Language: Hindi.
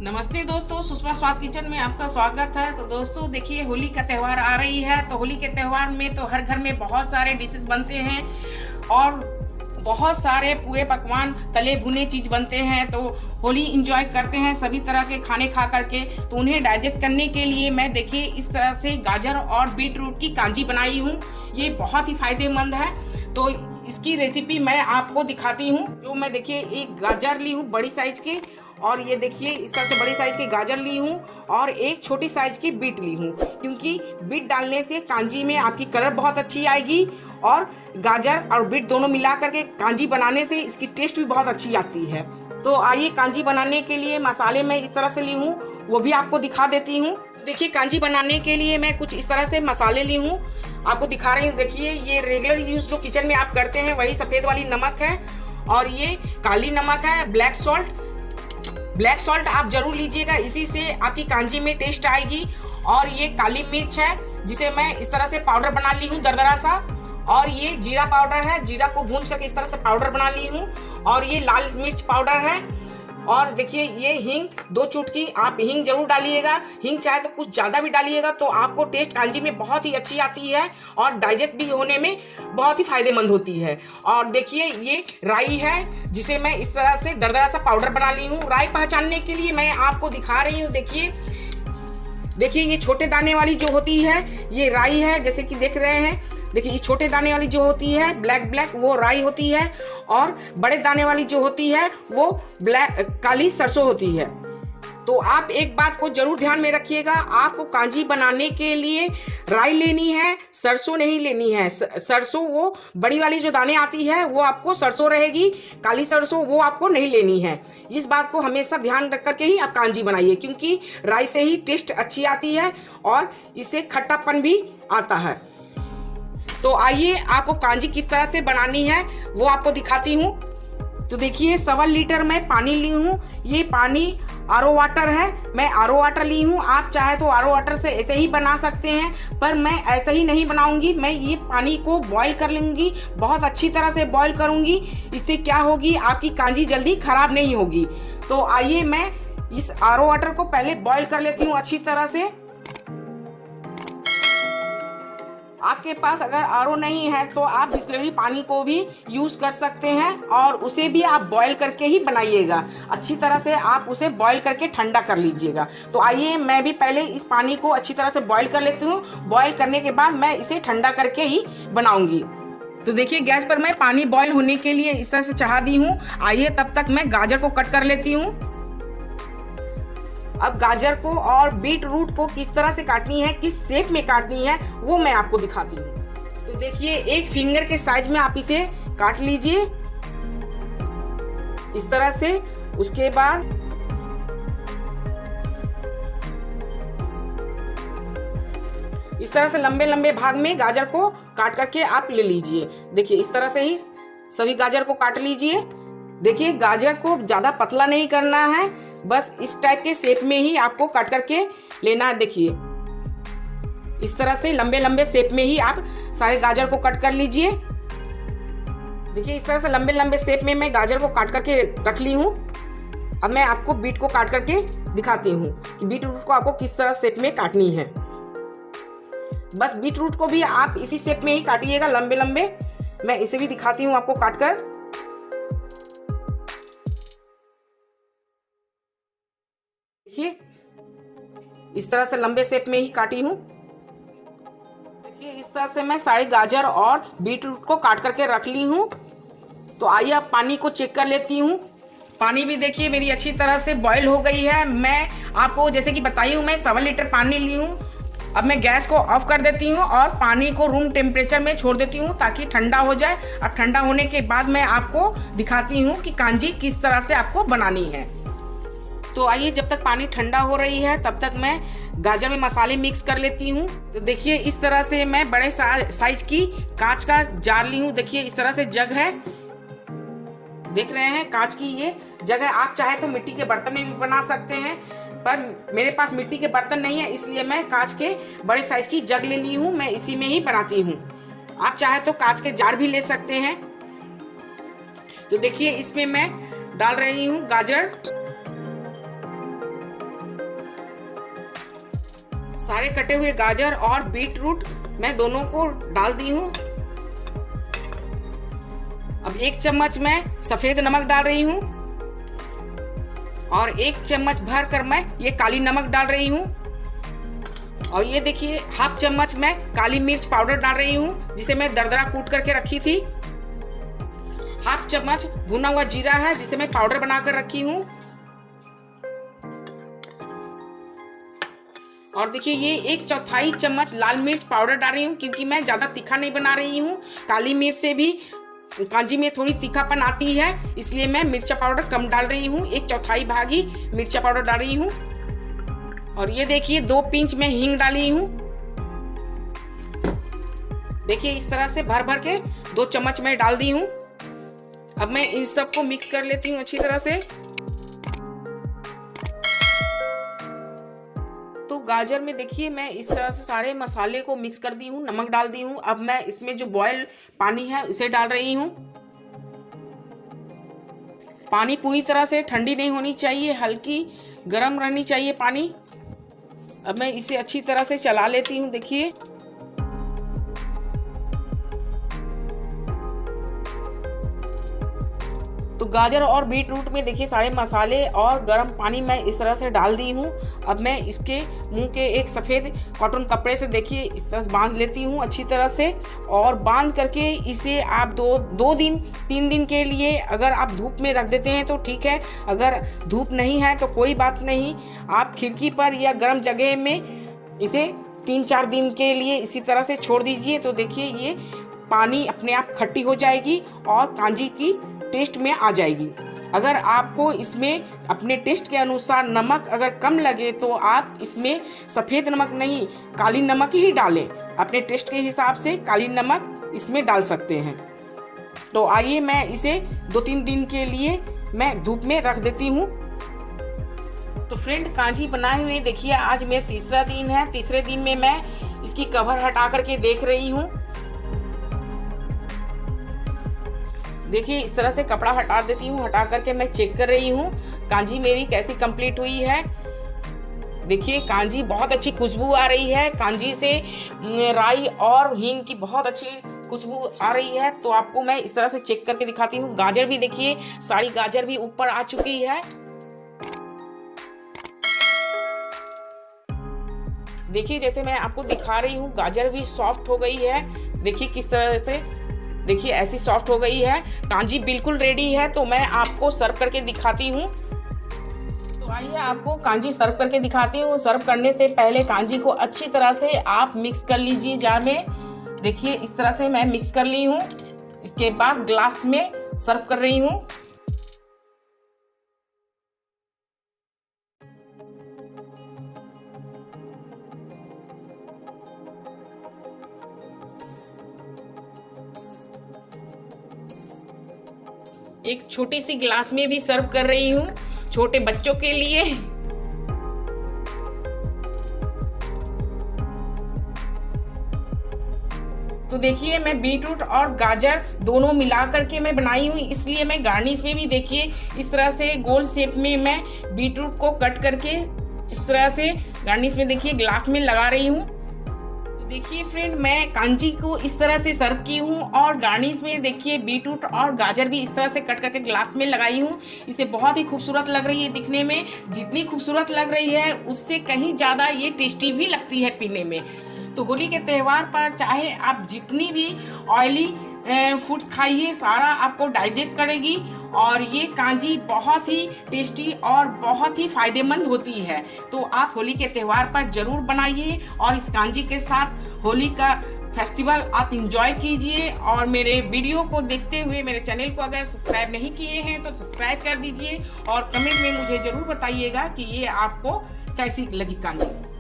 नमस्ते दोस्तों, सुषमा स्वाद किचन में आपका स्वागत है। तो दोस्तों देखिए, होली का त्यौहार आ रही है। तो होली के त्यौहार में तो हर घर में बहुत सारे डिशेस बनते हैं और बहुत सारे पुए पकवान तले भुने चीज़ बनते हैं। तो होली इंजॉय करते हैं सभी तरह के खाने खा करके। तो उन्हें डाइजेस्ट करने के लिए मैं देखिए इस तरह से गाजर और बीट रूट की कांजी बनाई हूँ। ये बहुत ही फायदेमंद है। तो इसकी रेसिपी मैं आपको दिखाती हूँ। जो मैं देखिए एक गाजर ली हूँ बड़ी साइज की, और ये देखिए इस तरह से बड़ी साइज की गाजर ली हूँ और एक छोटी साइज की बीट ली हूँ, क्योंकि बीट डालने से कांजी में आपकी कलर बहुत अच्छी आएगी और गाजर और बीट दोनों मिला करके कांजी बनाने से इसकी टेस्ट भी बहुत अच्छी आती है। तो आइए कांजी बनाने के लिए मसाले मैं इस तरह से ली हूँ, वो भी आपको दिखा देती हूँ। देखिए कांजी बनाने के लिए मैं कुछ इस तरह से मसाले ली हूँ, आपको दिखा रही हूँ। देखिए ये रेगुलर यूज जो किचन में आप करते हैं वही सफ़ेद वाली नमक है, और ये काली नमक है, ब्लैक सॉल्ट। ब्लैक सॉल्ट आप जरूर लीजिएगा, इसी से आपकी कांजी में टेस्ट आएगी। और ये काली मिर्च है जिसे मैं इस तरह से पाउडर बना ली हूँ दरदरा सा। और ये जीरा पाउडर है, जीरा को भूंज करके इस तरह से पाउडर बना ली हूँ। और ये लाल मिर्च पाउडर है। और देखिए ये हींग, 2 चुटकी आप हींग जरूर डालिएगा। हींग चाहे तो कुछ ज़्यादा भी डालिएगा तो आपको टेस्ट कांजी में बहुत ही अच्छी आती है और डाइजेस्ट भी होने में बहुत ही फायदेमंद होती है। और देखिए ये राई है जिसे मैं इस तरह से दरदरा सा पाउडर बना ली हूँ। राई पहचानने के लिए मैं आपको दिखा रही हूँ। देखिए ये छोटे दाने वाली जो होती है ये राई है, जैसे कि देख रहे हैं। देखिए ये छोटे दाने वाली जो होती है ब्लैक वो राई होती है, और बड़े दाने वाली जो होती है वो काली सरसों होती है। तो आप एक बात को जरूर ध्यान में रखिएगा, आपको कांजी बनाने के लिए राई लेनी है, सरसों नहीं लेनी है। सरसों वो बड़ी वाली जो दाने आती है वो आपको सरसों रहेगी, काली सरसों वो आपको नहीं लेनी है। इस बात को हमेशा ध्यान रख करके ही आप कांजी बनाइए, क्योंकि राई से ही टेस्ट अच्छी आती है और इससे खट्टापन भी आता है। तो आइए आपको कांजी किस तरह से बनानी है वो आपको दिखाती हूँ। तो देखिए 1.25 लीटर मैं पानी ली हूँ। ये पानी आरओ वाटर है, मैं आरओ वाटर ली हूँ। आप चाहे तो आरओ वाटर से ऐसे ही बना सकते हैं, पर मैं ऐसे ही नहीं बनाऊंगी। मैं ये पानी को बॉईल कर लूँगी, बहुत अच्छी तरह से बॉईल करूँगी। इससे क्या होगी, आपकी कांजी जल्दी ख़राब नहीं होगी। तो आइए मैं इस आरओ वाटर को पहले बॉईल कर लेती हूँ अच्छी तरह से। आपके पास अगर आरओ नहीं है तो आप बिस्लरी पानी को भी यूज़ कर सकते हैं, और उसे भी आप बॉईल करके ही बनाइएगा। अच्छी तरह से आप उसे बॉईल करके ठंडा कर लीजिएगा। तो आइए मैं भी पहले इस पानी को अच्छी तरह से बॉईल कर लेती हूँ। बॉईल करने के बाद मैं इसे ठंडा करके ही बनाऊंगी। तो देखिए गैस पर मैं पानी बॉईल होने के लिए इस तरह से चढ़ा दी हूँ। आइए तब तक मैं गाजर को कट कर लेती हूँ। अब गाजर को और बीट रूट को किस तरह से काटनी है, किस शेप में काटनी है, वो मैं आपको दिखाती हूँ। तो देखिए एक फिंगर के साइज में आप इसे काट लीजिए इस तरह से। उसके बाद इस तरह से लंबे लंबे भाग में गाजर को काट करके आप ले लीजिए। देखिए इस तरह से ही सभी गाजर को काट लीजिए। देखिए गाजर को ज़्यादा पतला नहीं करना है, बस इस टाइप के शेप में ही आपको काट करके लेना है। देखिए इस तरह से लंबे लंबे शेप में ही आप सारे गाजर को कट कर लीजिए। देखिए इस तरह से लंबे लंबे शेप में मैं गाजर को काट करके रख ली हूँ। अब मैं आपको बीट को काट करके दिखाती हूँ कि बीट रूट को आपको किस तरह शेप में काटनी है। बस बीट रूट को भी आप इसी शेप में ही काटिएगा, लंबे लंबे। मैं इसे भी दिखाती हूँ आपको काट कर। देखिए इस तरह से लंबे शेप में ही काटी हूँ। देखिए इस तरह से मैं सारे गाजर और बीट रूट को काट करके रख ली हूँ। तो आइए अब पानी को चेक कर लेती हूँ। पानी भी देखिए मेरी अच्छी तरह से बॉईल हो गई है। मैं आपको जैसे कि बताई हूँ, मैं 1.25 लीटर पानी ली हूँ। अब मैं गैस को ऑफ कर देती हूँ और पानी को रूम टेम्परेचर में छोड़ देती हूँ ताकि ठंडा हो जाए। अब ठंडा होने के बाद मैं आपको दिखाती हूँ कि कांजी किस तरह से आपको बनानी है। तो आइए जब तक पानी ठंडा हो रही है तब तक मैं गाजर में मसाले मिक्स कर लेती हूँ। तो देखिए इस तरह से मैं बड़े साइज की कांच का जार ली हूँ। देखिए इस तरह से जग है, देख रहे हैं कांच की ये जग है। आप चाहे तो मिट्टी के बर्तन में भी बना सकते हैं, पर मेरे पास मिट्टी के बर्तन नहीं है, इसलिए मैं कांच के बड़े साइज की जग ले ली हूँ। मैं इसी में ही बनाती हूँ। आप चाहे तो कांच के जार भी ले सकते हैं। तो देखिए इसमें मैं डाल रही हूँ गाजर। सारे कटे हुए गाजर और बीट रूट मैं दोनों को डाल दी हूँ। अब 1 चम्मच मैं सफेद नमक डाल रही हूँ और 1 चम्मच भर कर मैं ये काली नमक डाल रही हूँ। और ये देखिए 1/2 चम्मच मैं काली मिर्च पाउडर डाल रही हूँ, जिसे मैं दरदरा कूट करके रखी थी। 1/2 चम्मच भुना हुआ जीरा है, जिसे मैं पाउडर बनाकर रखी हूँ। और देखिए ये 1/4 चम्मच लाल मिर्च पाउडर डाल रही हूँ, क्योंकि मैं ज़्यादा तीखा नहीं बना रही हूँ। काली मिर्च से भी कांजी में थोड़ी तीखापन आती है, इसलिए मैं मिर्चा पाउडर कम डाल रही हूँ। 1/4 भाग ही मिर्चा पाउडर डाल रही हूँ। और ये देखिए 2 पिंच में हींग डाली हूँ। देखिए इस तरह से भर भर के 2 चम्मच मैं डाल दी हूँ। अब मैं इन सबको मिक्स कर लेती हूँ अच्छी तरह से। तो गाजर में देखिए मैं इस तरह से सारे मसाले को मिक्स कर दी हूँ, नमक डाल दी हूँ। अब मैं इसमें जो बॉयल पानी है इसे डाल रही हूँ। पानी पूरी तरह से ठंडी नहीं होनी चाहिए, हल्की गर्म रहनी चाहिए पानी। अब मैं इसे अच्छी तरह से चला लेती हूँ। देखिए तो गाजर और बीट रूट में देखिए सारे मसाले और गर्म पानी मैं इस तरह से डाल दी हूँ। अब मैं इसके मुंह के एक सफ़ेद कॉटन कपड़े से देखिए इस तरह से बांध लेती हूँ अच्छी तरह से। और बांध करके इसे आप 2-3 दिन के लिए अगर आप धूप में रख देते हैं तो ठीक है। अगर धूप नहीं है तो कोई बात नहीं, आप खिड़की पर या गर्म जगह में इसे 3-4 दिन के लिए इसी तरह से छोड़ दीजिए। तो देखिए ये पानी अपने आप खट्टी हो जाएगी और कांजी की टेस्ट में आ जाएगी। अगर आपको इसमें अपने टेस्ट के अनुसार नमक अगर कम लगे तो आप इसमें सफ़ेद नमक नहीं काली नमक ही डालें। अपने टेस्ट के हिसाब से काली नमक इसमें डाल सकते हैं। तो आइए मैं इसे 2-3 दिन के लिए मैं धूप में रख देती हूँ। तो फ्रेंड कांजी बनाए हुए देखिए आज मेरा तीसरा दिन है। तीसरे दिन में मैं इसकी कवर हटा करके देख रही हूँ। देखिए इस तरह से कपड़ा हटा देती हूँ, हटा करके मैं चेक कर रही हूँ कांजी मेरी कैसी कंप्लीट हुई है। देखिए कांजी बहुत अच्छी खुशबू आ रही है। कांजी से राई और हींग की बहुत अच्छी खुशबू आ रही है। तो आपको मैं इस तरह से चेक करके दिखाती हूँ। गाजर भी देखिए सारी गाजर भी ऊपर आ चुकी है। देखिए जैसे मैं आपको दिखा रही हूँ गाजर भी सॉफ्ट हो गई है। देखिए किस तरह से, देखिए ऐसी सॉफ्ट हो गई है। कांजी बिल्कुल रेडी है। तो मैं आपको सर्व करके दिखाती हूँ। तो आइए आपको कांजी सर्व करके दिखाती हूँ। सर्व करने से पहले कांजी को अच्छी तरह से आप मिक्स कर लीजिए जार में। देखिए इस तरह से मैं मिक्स कर ली हूँ। इसके बाद ग्लास में सर्व कर रही हूँ। एक छोटी सी ग्लास में भी सर्व कर रही हूँ छोटे बच्चों के लिए। तो देखिए मैं बीटरूट और गाजर दोनों मिला करके मैं बनाई हूँ, इसलिए मैं गार्निश में भी देखिए इस तरह से गोल शेप में मैं बीटरूट को कट करके इस तरह से गार्निश में देखिए ग्लास में लगा रही हूँ। देखिए फ्रेंड मैं कांजी को इस तरह से सर्व की हूँ और गार्निश में देखिए बीटरूट और गाजर भी इस तरह से कट करके ग्लास में लगाई हूँ। इसे बहुत ही खूबसूरत लग रही है दिखने में। जितनी खूबसूरत लग रही है उससे कहीं ज़्यादा ये टेस्टी भी लगती है पीने में। तो होली के त्यौहार पर चाहे आप जितनी भी ऑयली फूड्स खाइए सारा आपको डाइजेस्ट करेगी। और ये कांजी बहुत ही टेस्टी और बहुत ही फ़ायदेमंद होती है। तो आप होली के त्यौहार पर ज़रूर बनाइए और इस कांजी के साथ होली का फेस्टिवल आप इंजॉय कीजिए। और मेरे वीडियो को देखते हुए मेरे चैनल को अगर सब्सक्राइब नहीं किए हैं तो सब्सक्राइब कर दीजिए और कमेंट में मुझे ज़रूर बताइएगा कि ये आपको कैसी लगी कांजी।